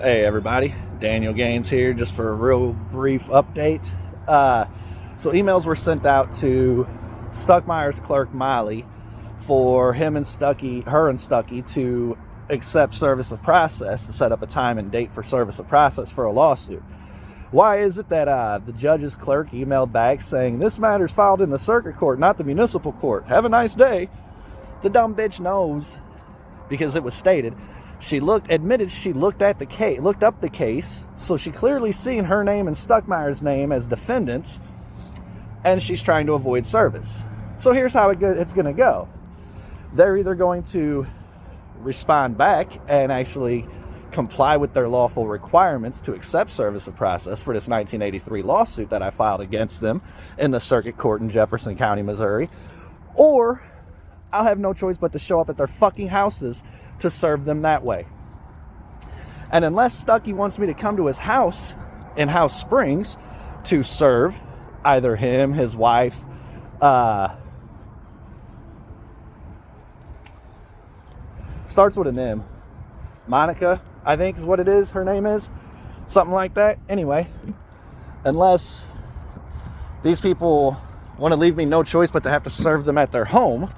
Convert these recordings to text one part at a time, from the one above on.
Hey everybody, Daniel Gaines here just for a real brief update. So emails were sent out to Stuckmeyer's clerk Miley for her and Stucky to accept service of process, to set up a time and date for service of process for a lawsuit. Why is it that the judge's clerk emailed back saying this matter's filed in the circuit court, not the municipal court? Have a nice day. The dumb bitch knows, because it was stated. She admitted she looked up the case, so she clearly seen her name and Stuckmeyer's name as defendants, and she's trying to avoid service. So here's how it's going to go. They're either going to respond back and actually comply with their lawful requirements to accept service of process for this 1983 lawsuit that I filed against them in the circuit court in Jefferson County, Missouri, or I'll have no choice but to show up at their fucking houses to serve them that way. And unless Stucky wants me to come to his house in House Springs to serve either him, his wife, starts with an M. Monica, I think is what it is. Her name is. Something like that. Anyway, unless these people want to leave me no choice but to have to serve them at their home,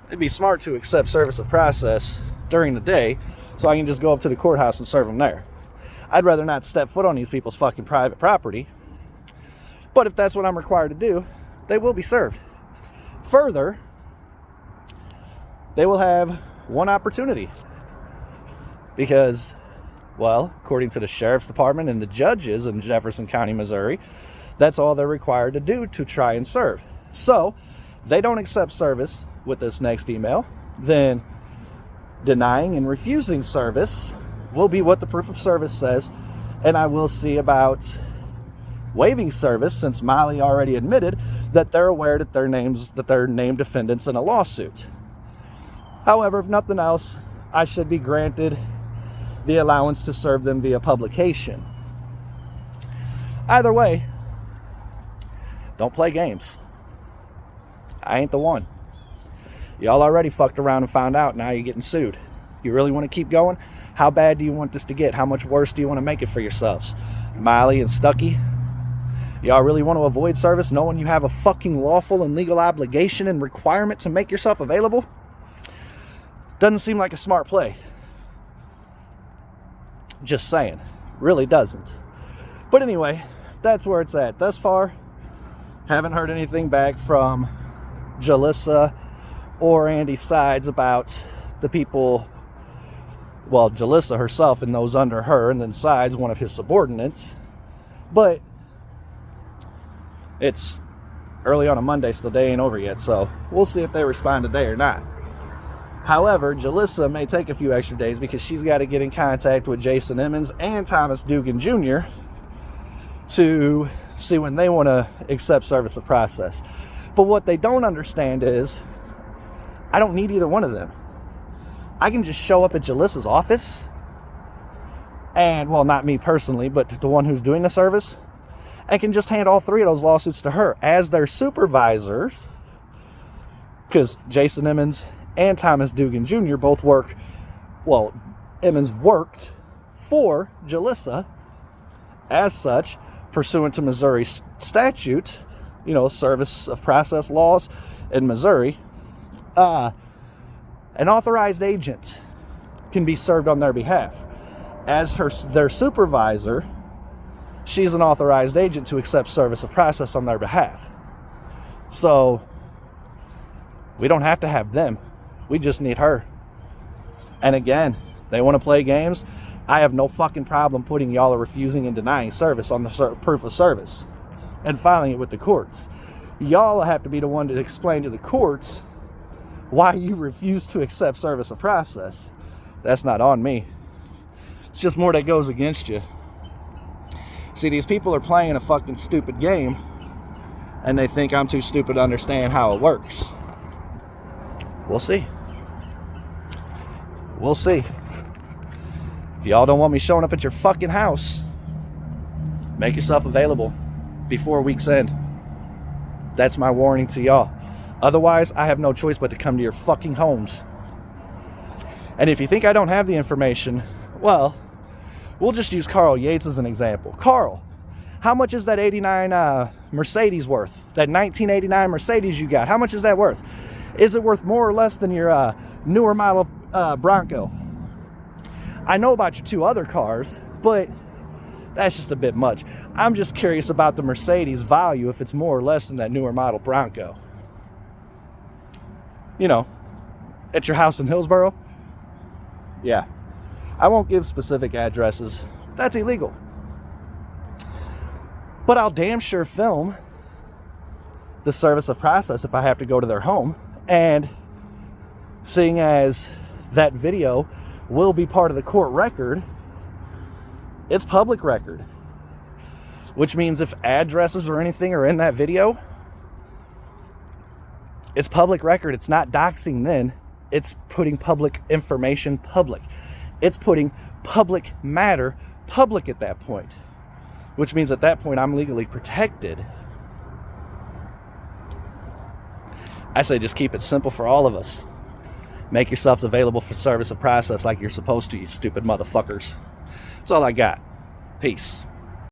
it'd be smart to accept service of process during the day so I can just go up to the courthouse and serve them there. I'd rather not step foot on these people's fucking private property. But if that's what I'm required to do, they will be served. Further, they will have one opportunity. Because, well, according to the sheriff's department and the judges in Jefferson County, Missouri, that's all they're required to do to try and serve. So, they don't accept service with this next email, then denying and refusing service will be what the proof of service says, and I will see about waiving service, since Miley already admitted that they're aware that they're named defendants in a lawsuit. However, if nothing else, I should be granted the allowance to serve them via publication. Either way, don't play games. I ain't the one. Y'all already fucked around and found out. Now you're getting sued. You really want to keep going? How bad do you want this to get? How much worse do you want to make it for yourselves? Miley and Stucky, y'all really want to avoid service knowing you have a fucking lawful and legal obligation and requirement to make yourself available? Doesn't seem like a smart play. Just saying. Really doesn't. But anyway, that's where it's at. Thus far, haven't heard anything back from Jalissa or Andy Sides about the people, well, Jalissa herself and those under her, and then Sides, one of his subordinates. But it's early on a Monday, so the day ain't over yet, so we'll see if they respond today or not. However, Jalissa may take a few extra days because she's got to get in contact with Jason Emmons and Thomas Dugan Jr. to see when they want to accept service of process. But what they don't understand is I don't need either one of them. I can just show up at Jalissa's office and, well, not me personally, but the one who's doing the service, and can just hand all three of those lawsuits to her as their supervisors, because Jason Emmons and Thomas Dugan Jr. both work, well, Emmons worked for Jalissa as such, pursuant to Missouri statute, service of process laws in Missouri. An authorized agent can be served on their behalf. As their supervisor, she's an authorized agent to accept service of process on their behalf. So, we don't have to have them. We just need her. And again, they want to play games. I have no fucking problem putting y'all are refusing and denying service on the proof of service and filing it with the courts. Y'all have to be the one to explain to the courts why you refuse to accept service of process. That's not on me. It's just more that goes against you. See, these people are playing a fucking stupid game, and they think I'm too stupid to understand how it works. We'll see. We'll see. If y'all don't want me showing up at your fucking house, make yourself available before week's end. That's my warning to y'all. Otherwise, I have no choice but to come to your fucking homes. And if you think I don't have the information, well, We'll just use Carl Yates as an example. Carl, how much is that 89 Mercedes worth? That 1989 Mercedes you got, how much is that worth? Is it worth more or less than your newer model Bronco? I know about your 2 other cars, but that's just a bit much. I'm just curious about the Mercedes value, if it's more or less than that newer model Bronco. You know, at your house in Hillsboro? Yeah. I won't give specific addresses. That's illegal. But I'll damn sure film the service of process if I have to go to their home. And seeing as that video will be part of the court record, it's public record. Which means if addresses or anything are in that video, it's public record. It's not doxing then. It's putting public information public. It's putting public matter public at that point. Which means at that point I'm legally protected. I say just keep it simple for all of us. Make yourselves available for service of process like you're supposed to, you stupid motherfuckers. That's all I got. Peace.